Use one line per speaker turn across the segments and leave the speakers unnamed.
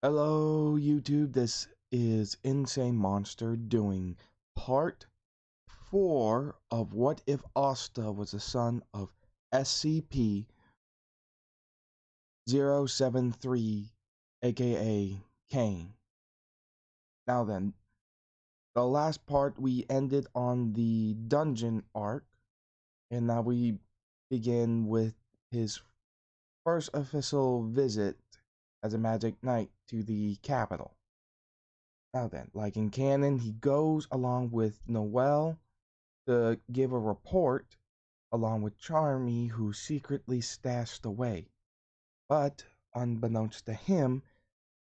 Hello, YouTube. This is Insane Monster doing part 4 of What If Asta was the son of SCP-073, aka Cain. Now then, the last part we ended on the dungeon arc, and now we begin with his first official visit as a Magic Knight to the capital. Now then, like in canon, he goes along with Noelle to give a report, along with Charmy, who's secretly stashed away. But, unbeknownst to him,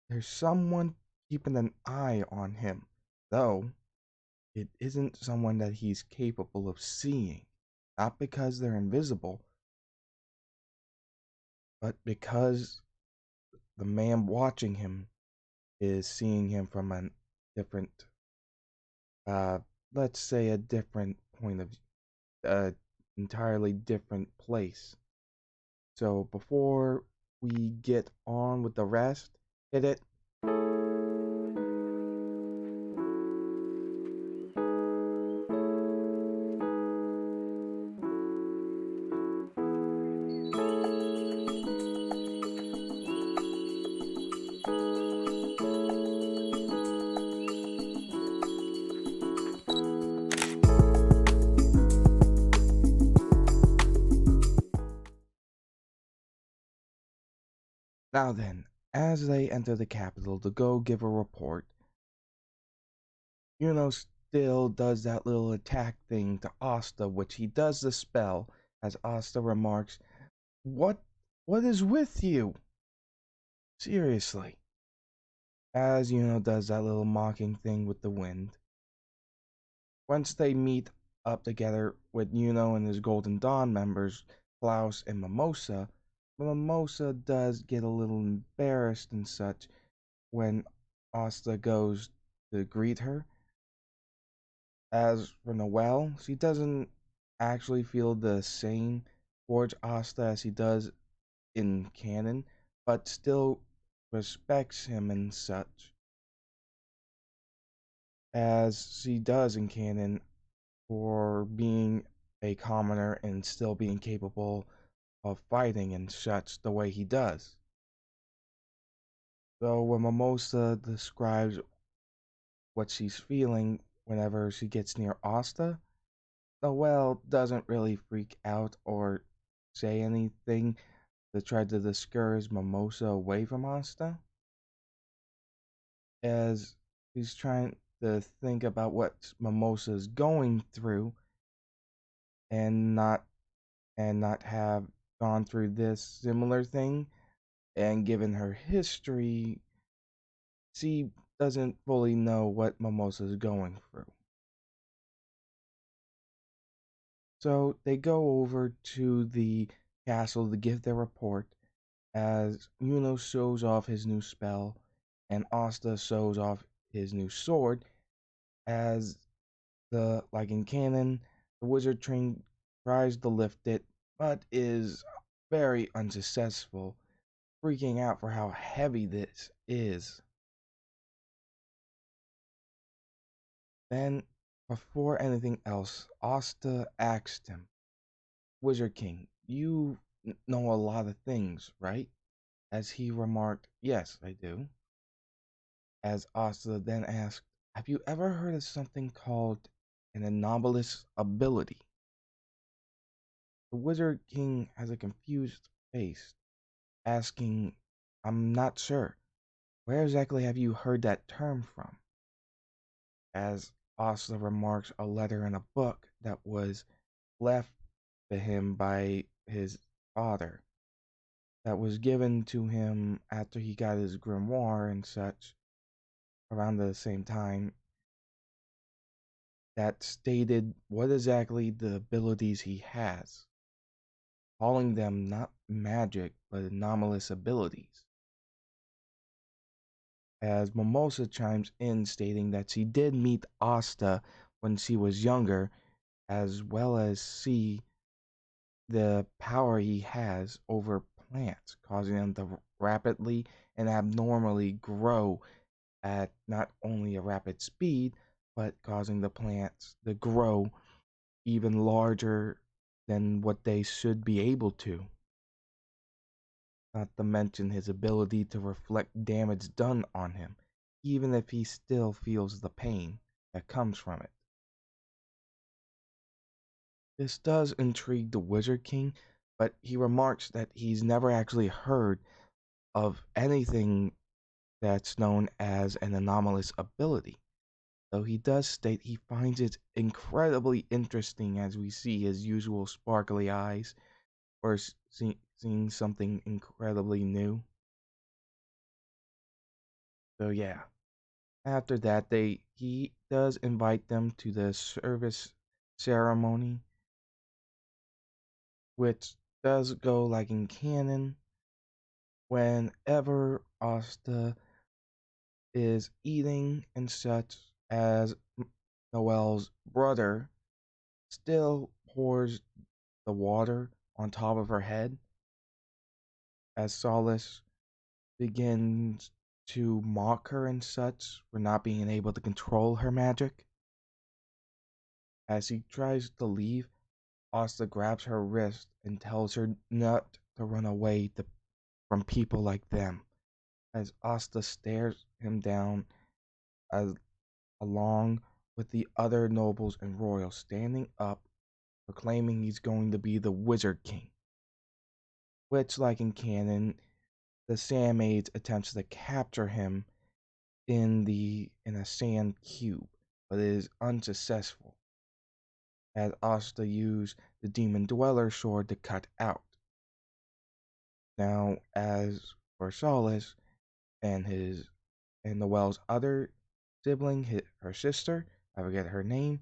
there's someone keeping an eye on him, though it isn't someone that he's capable of seeing. Not because they're invisible, but because the man watching him is seeing him from a different, uh, let's say a different point of entirely different place. So before we get on with the rest, hit it. Now then, as they enter the capital to go give a report, still does that little attack thing to Asta, which he does the spell, as Asta remarks, What is with you? Seriously. As does that little mocking thing with the wind. Once they meet up together with and his Golden Dawn members, Klaus and Mimosa, Mimosa does get a little embarrassed and such when Asta goes to greet her. As for Noelle, she doesn't actually feel the same towards Asta as he does in canon, but still respects him and such, as she does in canon, for being a commoner and still being capable of fighting and such the way he does. So when Mimosa describes what she's feeling whenever she gets near Asta, Noelle doesn't really freak out or say anything to try to discourage Mimosa away from Asta, as she's trying to think about what Mimosa's going through and not have gone through this similar thing, and given her history, she doesn't fully know what Mimosa's going through. So they go over to the castle to give their report, as shows off his new spell and Asta shows off his new sword, as like in canon, the wizard train tries to lift it but is very unsuccessful, freaking out for how heavy this is. Then, before anything else, Asta asked him, Wizard King, you know a lot of things, right? As he remarked, Yes, I do. As Asta then asked, Have you ever heard of something called an anomalous ability? The Wizard King has a confused face, asking, I'm not sure. Where exactly have you heard that term from? As Asta remarks, a letter in a book that was left to him by his father, that was given to him after he got his grimoire and such, around the same time, that stated what exactly the abilities he has, calling them not magic but anomalous abilities. As Mimosa chimes in, stating that she did meet Asta when she was younger, as well as see the power he has over plants, causing them to rapidly and abnormally grow at not only a rapid speed, but causing the plants to grow even larger than what they should be able to. Not to mention his ability to reflect damage done on him, even if he still feels the pain that comes from it. This does intrigue the Wizard King, but he remarks that he's never actually heard of anything that's known as an anomalous ability, though he does state he finds it incredibly interesting as we see his usual sparkly eyes or seeing something incredibly new. So yeah, after that he does invite them to the service ceremony, which does go like in canon. Whenever Asta is eating and such, as Noel's brother still pours the water on top of her head, as Solace begins to mock her and such for not being able to control her magic. As he tries to leave, Asta grabs her wrist and tells her not to run away from people like them. As Asta stares him down, as along with the other nobles and royals standing up, proclaiming he's going to be the Wizard King. Which, like in canon, the Sandmaids attempts to capture him in a sand cube, but it is unsuccessful, as Asta used the Demon Dweller sword to cut out. Now, as for Solace and Noel's other sibling, her sister, I forget her name,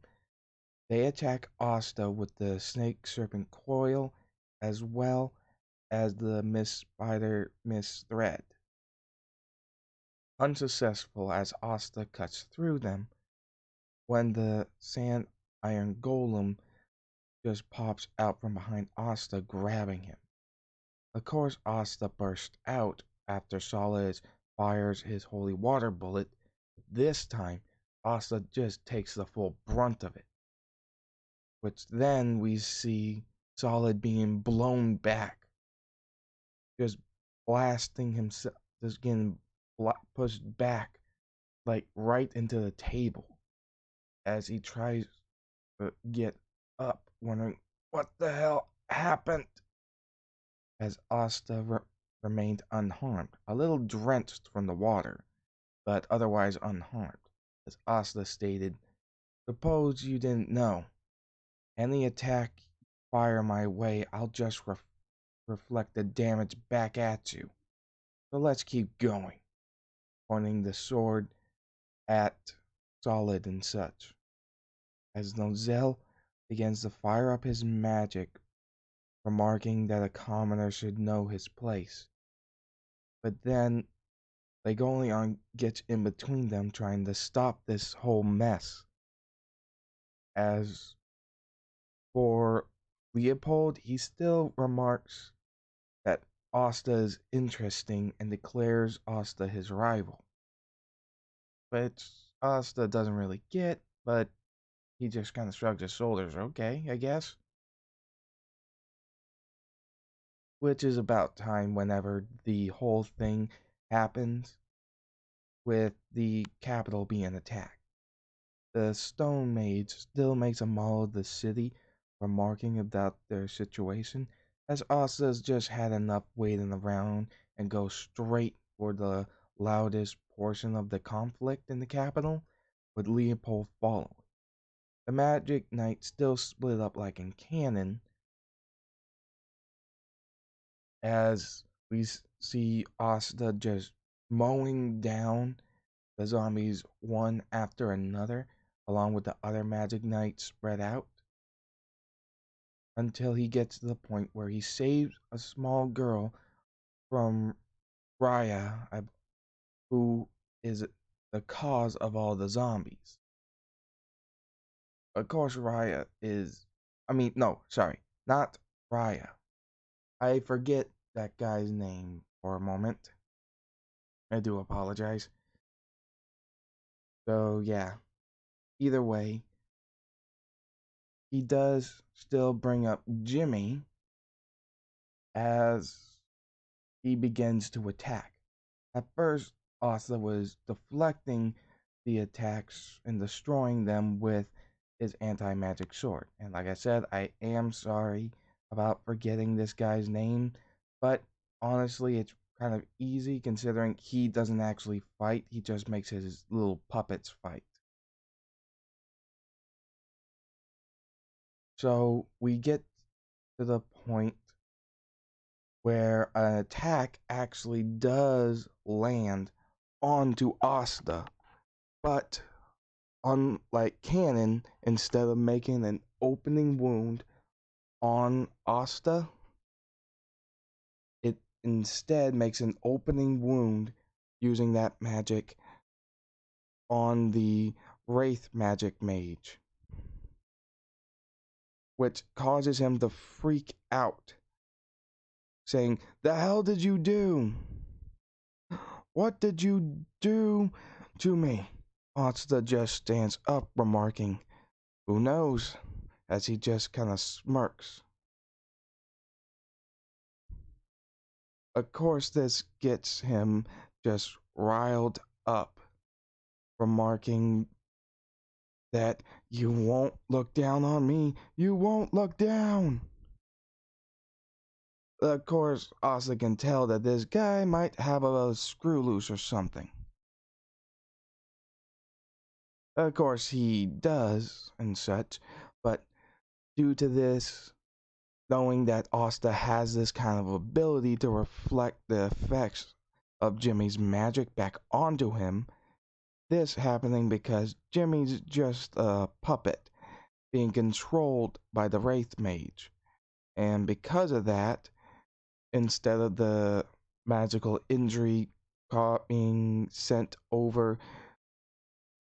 they attack Asta with the snake serpent coil as well as the Miss Spider Miss Thread. Unsuccessful as Asta cuts through them when the sand iron golem just pops out from behind Asta, grabbing him. Of course, Asta bursts out after Solid fires his holy water bullet. This time, Asta just takes the full brunt of it, which then we see Solid being blown back, just blasting himself, just getting pushed back, like right into the table as he tries to get up, wondering what the hell happened. As Asta remained unharmed, a little drenched from the water, but otherwise unharmed. As Asta stated, "Suppose you didn't know. Any attack you fire my way, I'll just reflect the damage back at you. So let's keep going," pointing the sword at Solid and such. As Nozel begins to fire up his magic, remarking that a commoner should know his place. But then Legolion gets in between them, trying to stop this whole mess. As for Leopold, he still remarks that Asta is interesting and declares Asta his rival. Which Asta doesn't really get, but he just kind of shrugs his shoulders. Okay, I guess. Which is about time whenever the whole thing happens with the capital being attacked. The Stone Mage still makes a mall of the city, remarking about their situation, as Asa's just had enough waiting around and goes straight for the loudest portion of the conflict in the capital, with Leopold following. The Magic Knight still split up like in canon, as we see Asta just mowing down the zombies one after another, along with the other Magic Knights spread out, until he gets to the point where he saves a small girl from Raya, who is the cause of all the zombies. Of course, Raya is. No, sorry, not Raya. I forget that guy's name for a moment. I do apologize. So, yeah, either way, he does still bring up Jimmy as he begins to attack. At first, Asa was deflecting the attacks and destroying them with his anti-magic sword. And like I said, I am sorry about forgetting this guy's name, but honestly, it's kind of easy considering he doesn't actually fight, he just makes his little puppets fight. So we get to the point where an attack actually does land onto Asta, but unlike Canon, instead of making an opening wound on Asta, it instead makes an opening wound using that magic on the Wraith Magic Mage, which causes him to freak out, saying, "The hell did you do? What did you do to me?" Asta just stands up, remarking, "Who knows?" as he just kind of smirks. Of course, this gets him just riled up, remarking that, "You won't look down on me. You won't look down." Of course, Asa can tell that this guy might have a screw loose or something. Of course, he does and such, but due to this, knowing that Asta has this kind of ability to reflect the effects of Jimmy's magic back onto him, this happening because Jimmy's just a puppet being controlled by the Wraith Mage. And because of that, instead of the magical injury being sent over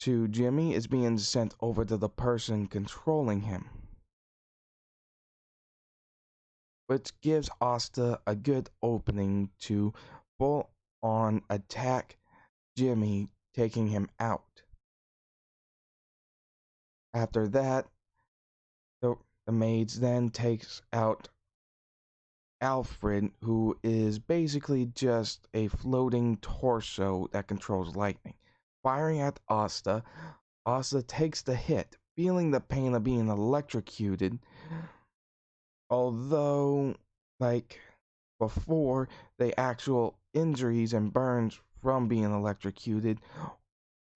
to Jimmy, it's being sent over to the person controlling him, which gives Asta a good opening to full on attack Jimmy, taking him out. After that, the mage then takes out Alfred, who is basically just a floating torso that controls lightning. Firing at Asta, Asta takes the hit, feeling the pain of being electrocuted, although, like before, the actual injuries and burns from being electrocuted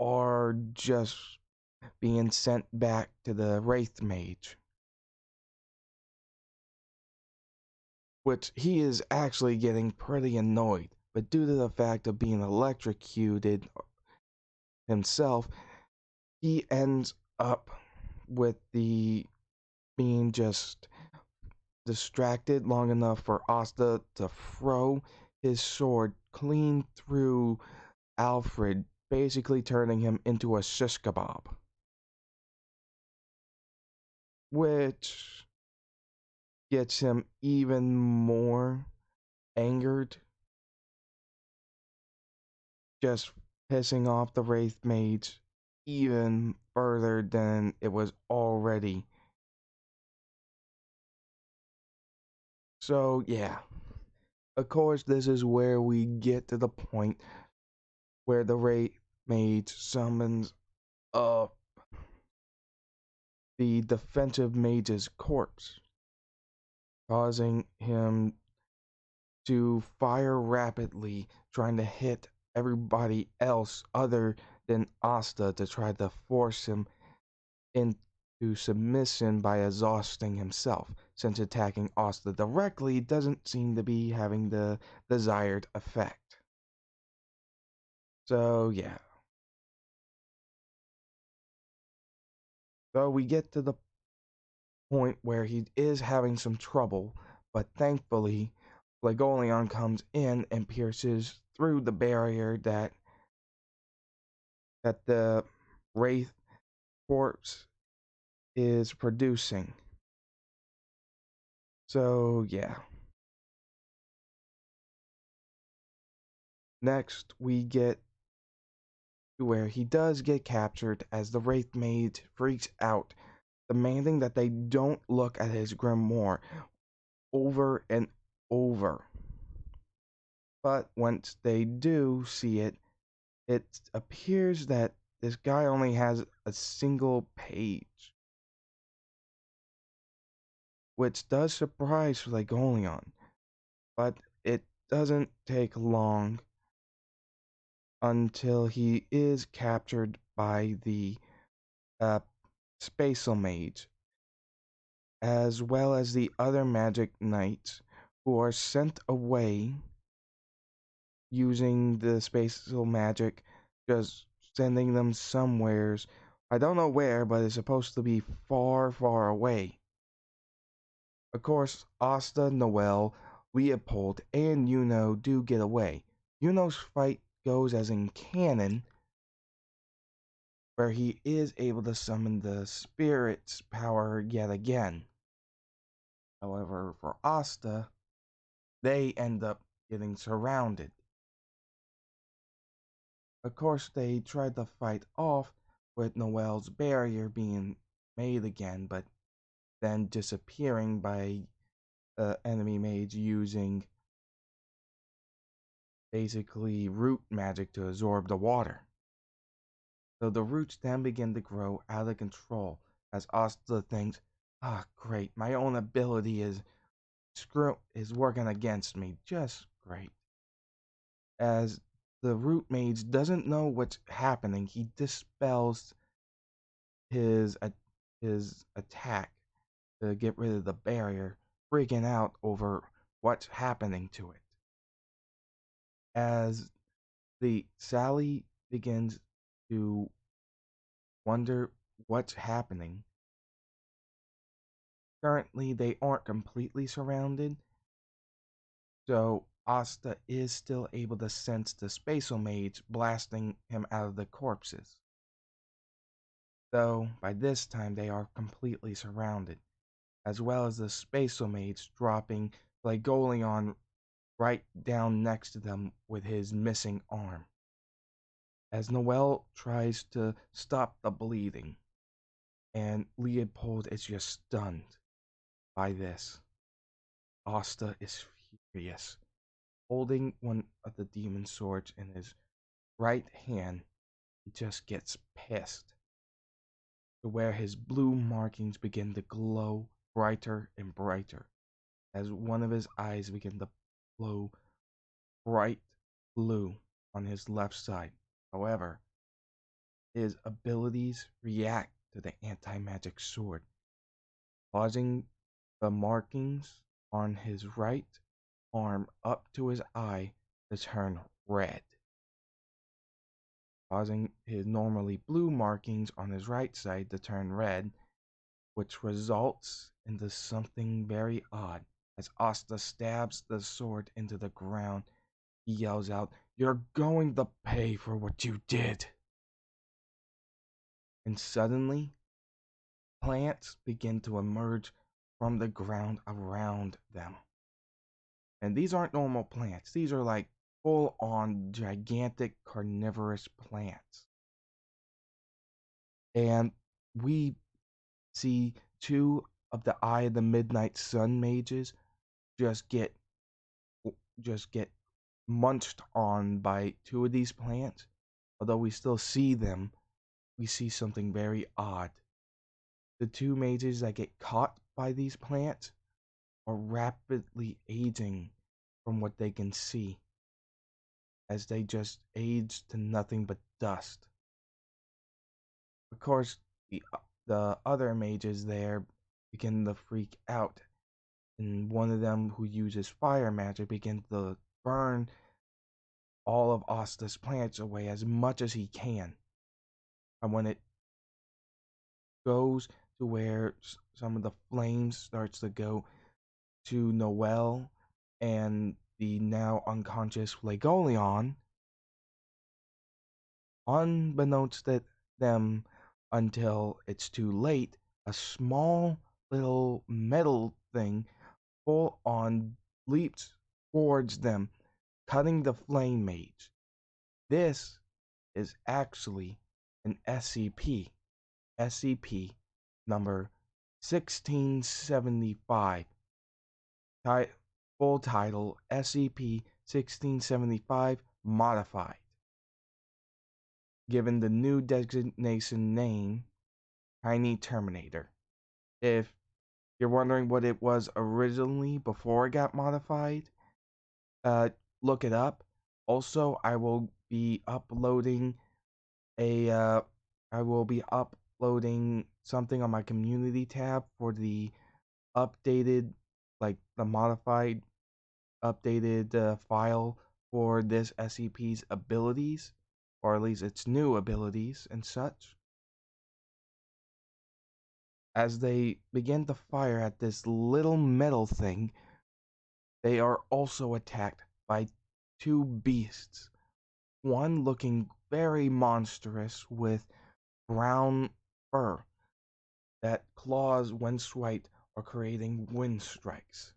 are just being sent back to the Wraith Mage, which he is actually getting pretty annoyed. But due to the fact of being electrocuted himself, he ends up with the being just distracted long enough for Asta to throw his sword clean through Alfred, basically turning him into a shish kebab, which gets him even more angered, just pissing off the Wraith Mage even further than it was already. So, yeah. Of course, this is where we get to the point where the Wraith Mage summons up the defensive mage's corpse, causing him to fire rapidly, trying to hit everybody else other than Asta to try to force him into submission by exhausting himself, since attacking Asta directly doesn't seem to be having the desired effect. So, yeah. So we get to the point where he is having some trouble, but thankfully, Flagoleon comes in and pierces through the barrier that the Wraith corpse is producing. So, yeah. Next, we get to where he does get captured as the Wraith Mage freaks out, demanding that they don't look at his grimoire over and over. But once they do see it, it appears that this guy only has a single page, which does surprise Flagoleon, but it doesn't take long until he is captured by the uh, Spatial Mage, as well as the other magic knights who are sent away using the spatial magic, just sending them somewheres. I don't know where, but it's supposed to be far, far away. Of course, Asta, Noel, Leopold, and Yuno do get away. Yuno's fight goes as in canon, where he is able to summon the spirit's power yet again. However, for Asta, they end up getting surrounded. Of course, they tried to fight off with Noel's barrier being made again, but then disappearing by enemy mage using basically root magic to absorb the water. So the roots then begin to grow out of control as Asta thinks, great, my own ability is working against me just great. As the root mage doesn't know what's happening, he dispels his attack to get rid of the barrier, freaking out over what's happening to it. As the Sally begins to wonder what's happening, currently they aren't completely surrounded, so Asta is still able to sense the Spatial Mage blasting him out of the corpses. Though by this time they are completely surrounded, as well as the Spatial Mage dropping Flagoleon right down next to them with his missing arm. As Noel tries to stop the bleeding, and Leopold is just stunned by this. Asta is furious, holding one of the demon swords in his right hand. He just gets pissed to where his blue markings begin to glow brighter and brighter as one of his eyes begin to glow bright blue on his left side. However, his abilities react to the anti-magic sword, causing the markings on his right arm up to his eye to turn red, causing his normally blue markings on his right side to turn red, which results into something very odd. As Asta stabs the sword into the ground, he yells out, "You're going to pay for what you did!" And suddenly, plants begin to emerge from the ground around them. And these aren't normal plants. These are like full-on gigantic carnivorous plants. And we see two of the Eye of the Midnight Sun mages just get munched on by two of these plants. Although we still see them, we see something very odd. The two mages that get caught by these plants are rapidly aging from what they can see, as they just age to nothing but dust. Of course, the other mages there begin to freak out, and one of them who uses fire magic begins to burn all of Asta's plants away as much as he can. And when it goes to where some of the flames starts to go to Noel and the now unconscious Flagoleon, unbeknownst to them until it's too late, a small little metal thing full on leaps towards them, cutting the flame mage. This is actually an SCP, SCP number 1675, full title SCP-1675 Modified, given the new designation name Tiny Terminator. If you're wondering what it was originally before it got modified, uh, look it up. Also, a I will be uploading something on my community tab for the updated, like the modified, updated file for this SCP's abilities, or at least its new abilities and such. As they begin to fire at this little metal thing, they are also attacked by two beasts. One looking very monstrous with brown fur that claws when swiped are creating wind strikes.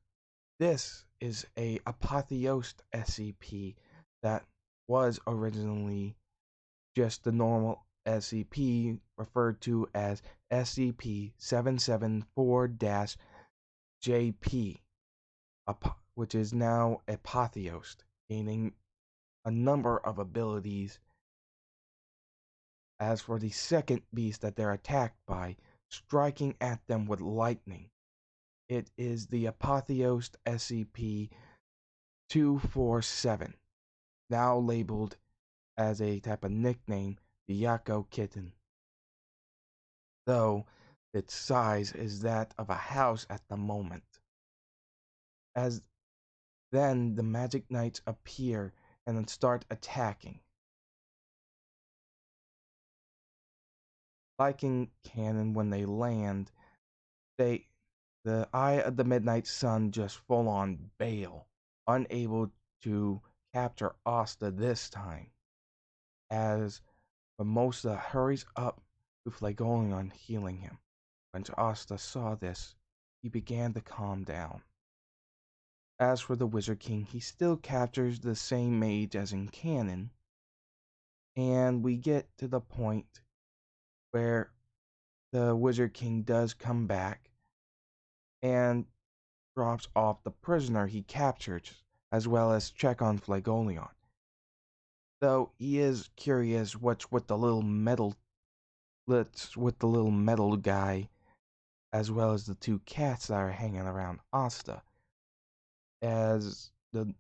This is a apotheosed SCP that was originally just the normal SCP referred to as SCP-774-JP, which is now apotheosed, gaining a number of abilities. As for the second beast that they're attacked by, striking at them with lightning, it is the apotheosed SCP-247, now labeled as a type of nickname, the Yakko Kitten, though its size is that of a house at the moment. As then the Magic Knights appear and then start attacking. Liking Cannon, when they land, the Eye of the Midnight Sun just full on bail, unable to capture Asta this time, as Mimosa hurries up to Phlegonion, healing him. When Asta saw this, he began to calm down. As for the Wizard King, he still captures the same mage as in canon, and we get to the point where the Wizard King does come back and drops off the prisoner he captured, as well as check on Phlegonion. Though he is curious what's with the little metal guy, as well as the two cats that are hanging around Asta, as the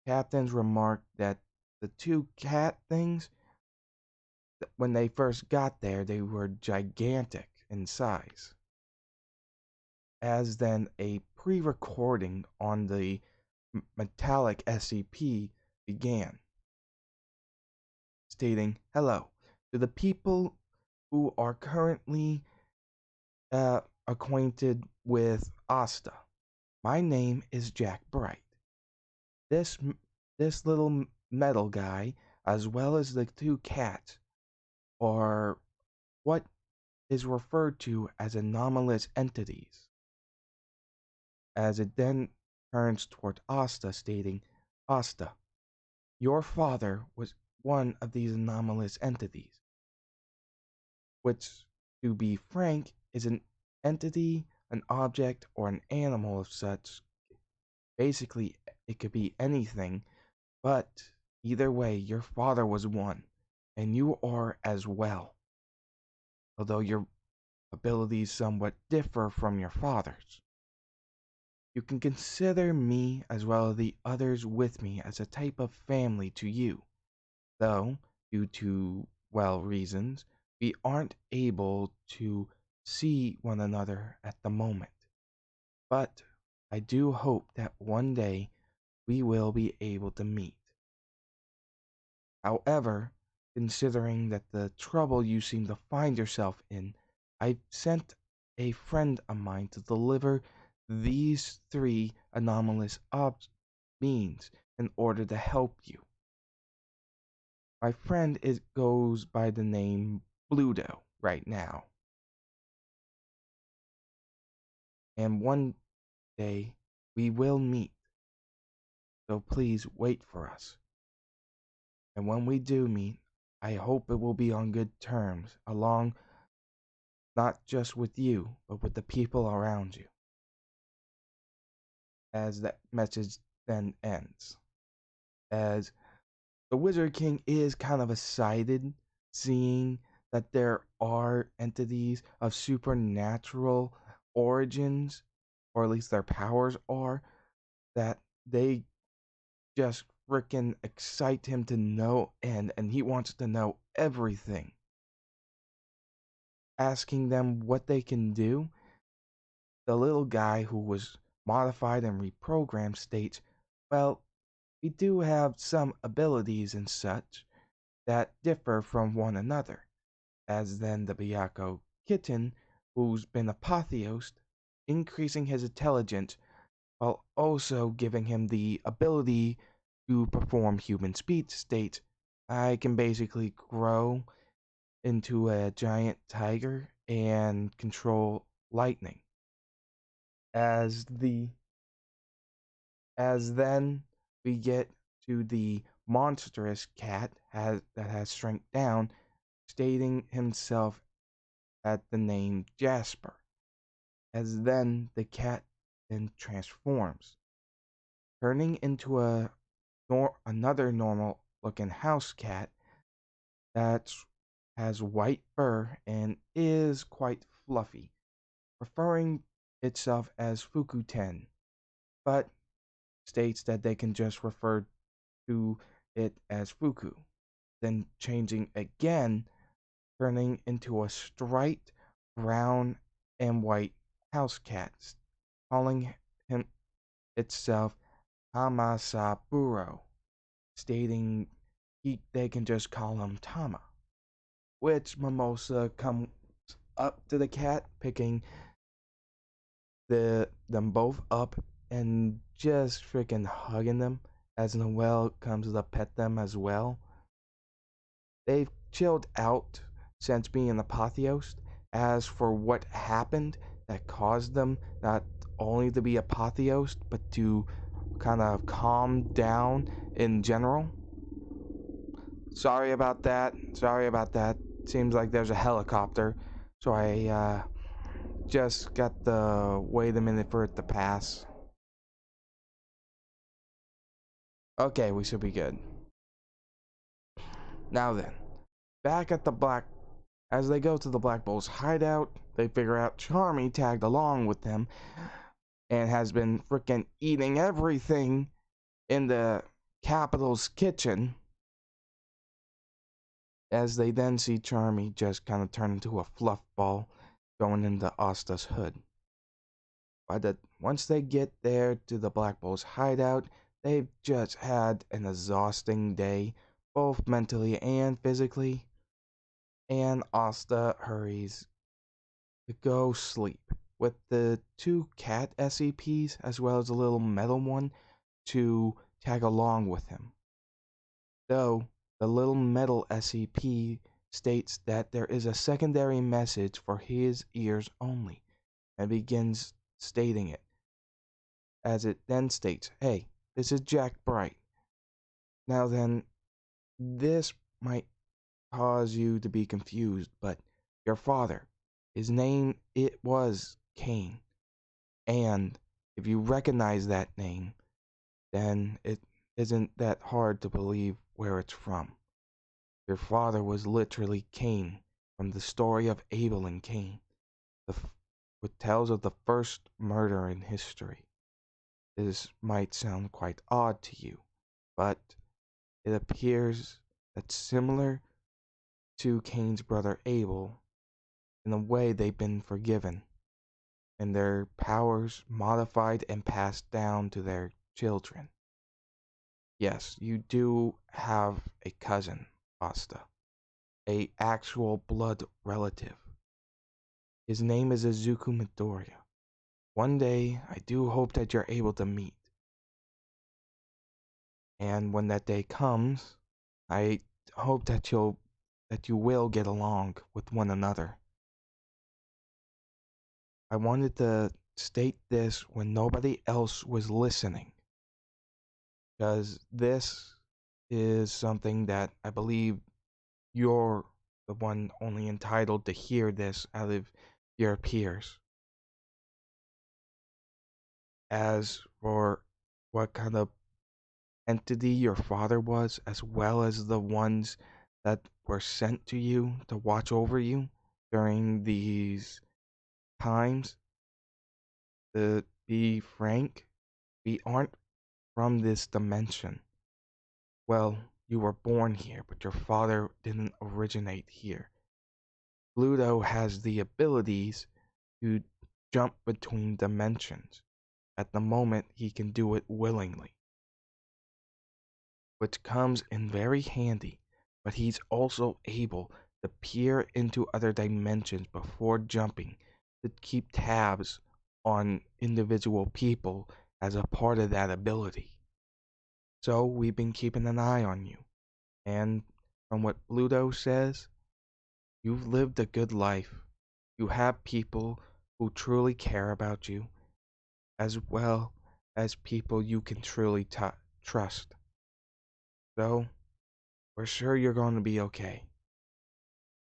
captains remarked that the two cat things, when they first got there, they were gigantic in size. As then a pre-recording on the metallic SCP began, stating, "Hello, to the people who are currently acquainted with Asta. My name is Jack Bright. This little metal guy, as well as the two cats, are what is referred to as anomalous entities." As it then turns toward Asta, stating, "Asta, your father was one of these anomalous entities, which, to be frank, is an entity, an object, or an animal of such. Basically, it could be anything, but either way, your father was one, and you are as well, although your abilities somewhat differ from your father's. You can consider me, as well as the others with me, as a type of family to you, though, due to, well, reasons, we aren't able to see one another at the moment. But I do hope that one day we will be able to meet. However, considering that the trouble you seem to find yourself in, I've sent a friend of mine to deliver these three anomalous beings in order to help you. My friend goes by the name Bluto right now. And one day we will meet. So please wait for us." And when we do meet, I hope it will be on good terms, along not just with you, but with the people around you. As that message then ends. As the Wizard King is kind of excited seeing that there are entities of supernatural origins, or at least their powers are, that they just freaking excite him to no end, and he wants to know everything. Asking them what they can do, the little guy who was modified and reprogrammed states, well, we do have some abilities and such that differ from one another. As then the Byaku kitten, who's been apotheosed, increasing his intelligence while also giving him the ability to perform human speech, states, I can basically grow into a giant tiger and control lightning. As then we get to the monstrous cat that has shrunk down, stating himself at the name Jasper. As then the cat then transforms, turning into another normal looking house cat that has white fur and is quite fluffy, referring itself as Fukuten, but states that they can just refer to it as Fuku, then changing again, turning into a striped brown and white house cat, calling him itself Hamasaburo, stating they can just call him Tama. Which Mimosa comes up to the cat, picking them both up and just freaking hugging them as Noelle comes to pet them as well. They've chilled out since being apotheosed. As for what happened that caused them not only to be apotheosed, but to kind of calm down in general. Sorry about that. Sorry about that. Seems like there's a helicopter. So I just got to wait a minute for it to pass. Okay, we should be good. Now then, back at the as they go to the Black Bull's hideout, they figure out Charmy tagged along with them and has been freaking eating everything in the Capitol's kitchen. As they then see Charmy just kind of turn into a fluff ball going into Asta's hood. Once they get there to the Black Bull's hideout, they've just had an exhausting day, both mentally and physically, and Asta hurries to go sleep with the two cat SCPs as well as a little metal one to tag along with him. Though the little metal SCP states that there is a secondary message for his ears only, and begins stating it, as it then states, hey, this is Jack Bright. Now then, this might cause you to be confused, but your father, his name, it was Cain. And if you recognize that name, then it isn't that hard to believe where it's from. Your father was literally Cain from the story of Abel and Cain, which tells of the first murder in history. This might sound quite odd to you, but it appears that similar to Cain's brother Abel, in a way they've been forgiven, and their powers modified and passed down to their children. Yes, you do have a cousin, Asta, a actual blood relative. His name is Izuku Midoriya. One day, I do hope that you're able to meet. And when that day comes, I hope that you will get along with one another. I wanted to state this when nobody else was listening, because this is something that I believe you're the one only entitled to hear this out of your peers. As for what kind of entity your father was, as well as the ones that were sent to you to watch over you during these times, to be frank, we aren't from this dimension. Well, you were born here, but your father didn't originate here. Pluto has the abilities to jump between dimensions. At the moment, he can do it willingly, which comes in very handy, but he's also able to peer into other dimensions before jumping to keep tabs on individual people as a part of that ability. So we've been keeping an eye on you, and from what Pluto says, you've lived a good life. You have people who truly care about you, as well as people you can truly trust. So, we're sure you're going to be okay.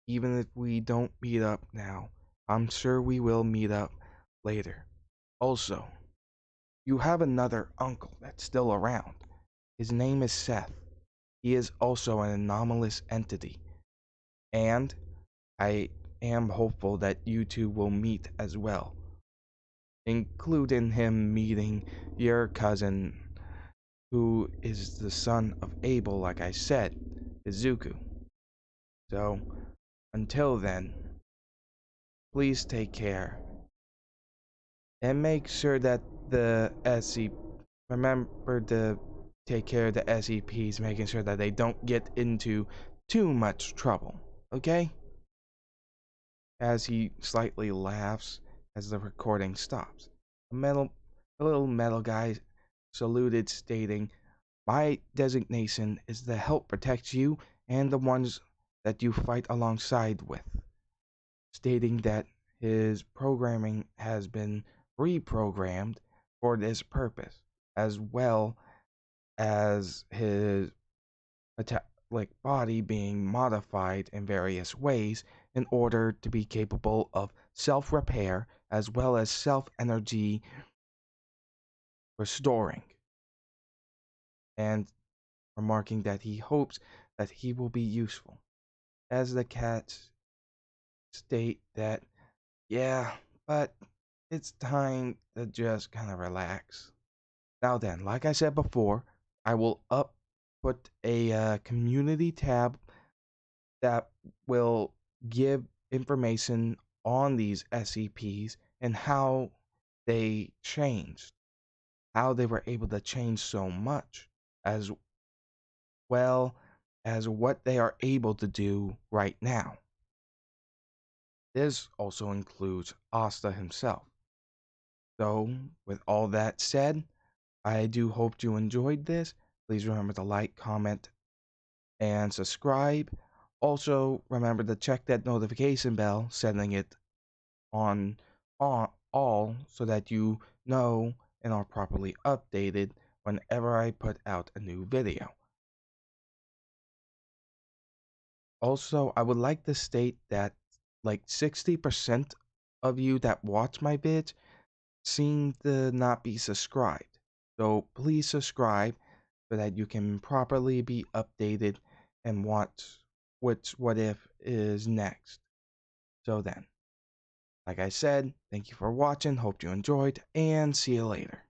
Even if we don't meet up now, I'm sure we will meet up later. Also, you have another uncle that's still around. His name is Seth. He is also an anomalous entity, and I am hopeful that you two will meet as well, including him meeting your cousin, who is the son of Abel, like I said, Izuku. So, until then, please take care and make sure that the SCP, remember to take care of the SCPs, making sure that they don't get into too much trouble, okay? As he slightly laughs as the recording stops. A little metal guy saluted, stating, "My designation is to help protect you and the ones that you fight alongside with," stating that his programming has been reprogrammed for this purpose, as well as his body being modified in various ways in order to be capable of self-repair as well as self-energy restoring, and remarking that he hopes that he will be useful. As the cats state that, yeah, but it's time to just kind of relax. Now then, like I said before, I will put a community tab that will give information on these SCPs and how they changed, how they were able to change so much, as well as what they are able to do right now. This also includes Asta himself. So, with all that said, I do hope you enjoyed this. Please remember to like, comment, and subscribe. Also, remember to check that notification bell, setting it on all so that you know and are properly updated whenever I put out a new video. Also, I would like to state that like 60% of you that watch my vids seem to not be subscribed. So please subscribe so that you can properly be updated and watch what if is next. So then, like I said, thank you for watching, hope you enjoyed, and see you later.